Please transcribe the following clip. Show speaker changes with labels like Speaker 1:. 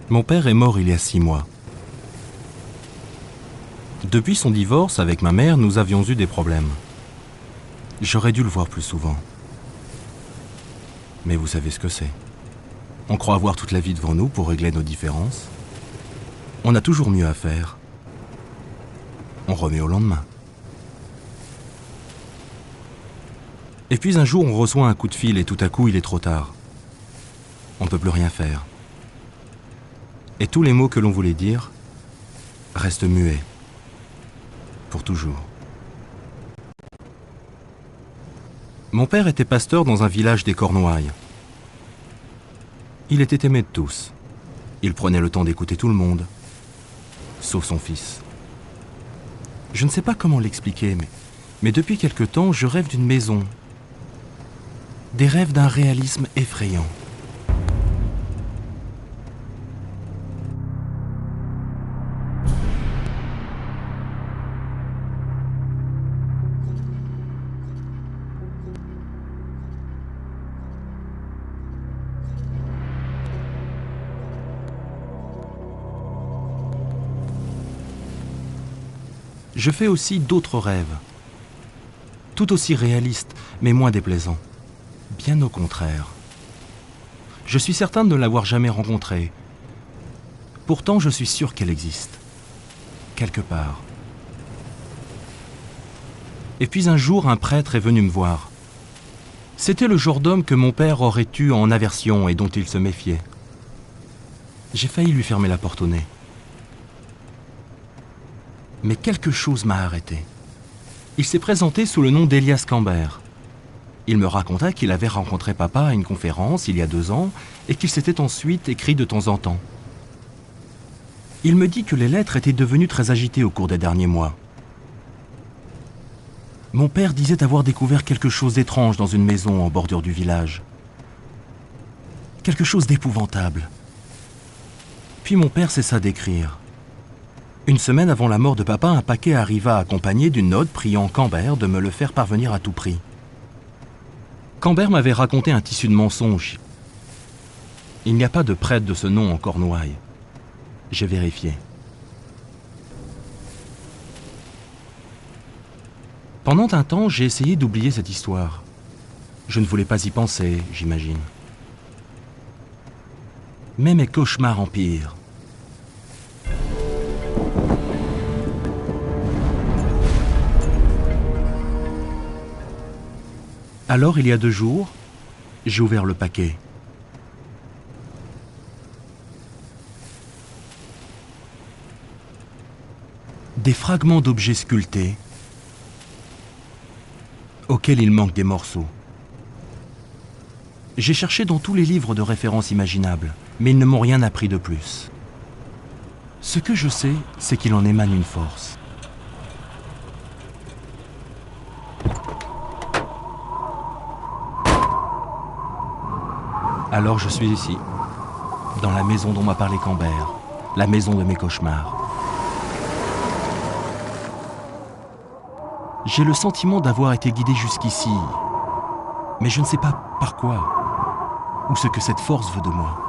Speaker 1: Mon père est mort il y a 6 mois. Depuis son divorce avec ma mère, nous avions eu des problèmes. J'aurais dû le voir plus souvent. Mais vous savez ce que c'est. On croit avoir toute la vie devant nous pour régler nos différences. On a toujours mieux à faire. On remet au lendemain. Et puis un jour, on reçoit un coup de fil et tout à coup, il est trop tard. On ne peut plus rien faire. Et tous les mots que l'on voulait dire restent muets. Pour toujours. Mon père était pasteur dans un village des Cornouailles. Il était aimé de tous. Il prenait le temps d'écouter tout le monde, sauf son fils. Je ne sais pas comment l'expliquer, mais depuis quelque temps, je rêve d'une maison. Des rêves d'un réalisme effrayant. Je fais aussi d'autres rêves, tout aussi réalistes, mais moins déplaisants. Bien au contraire. Je suis certain de ne l'avoir jamais rencontrée. Pourtant, je suis sûr qu'elle existe. Quelque part. Et puis un jour, un prêtre est venu me voir. C'était le genre d'homme que mon père aurait eu en aversion et dont il se méfiait. J'ai failli lui fermer la porte au nez. Mais quelque chose m'a arrêté. Il s'est présenté sous le nom d'Elias Cambert. Il me raconta qu'il avait rencontré papa à une conférence il y a 2 ans et qu'il s'était ensuite écrit de temps en temps. Il me dit que les lettres étaient devenues très agitées au cours des derniers mois. Mon père disait avoir découvert quelque chose d'étrange dans une maison en bordure du village. Quelque chose d'épouvantable. Puis mon père cessa d'écrire. Une semaine avant la mort de papa, un paquet arriva accompagné d'une note priant Cambert de me le faire parvenir à tout prix. Cambert m'avait raconté un tissu de mensonges. Il n'y a pas de prêtre de ce nom en Cornouailles. J'ai vérifié. Pendant un temps, j'ai essayé d'oublier cette histoire. Je ne voulais pas y penser, j'imagine. Mais mes cauchemars empirent. Alors, il y a 2 jours, j'ai ouvert le paquet. Des fragments d'objets sculptés, auxquels il manque des morceaux. J'ai cherché dans tous les livres de référence imaginables, mais ils ne m'ont rien appris de plus. Ce que je sais, c'est qu'il en émane une force. Alors je suis ici, dans la maison dont m'a parlé Cambert, la maison de mes cauchemars. J'ai le sentiment d'avoir été guidé jusqu'ici, mais je ne sais pas par quoi, ou ce que cette force veut de moi.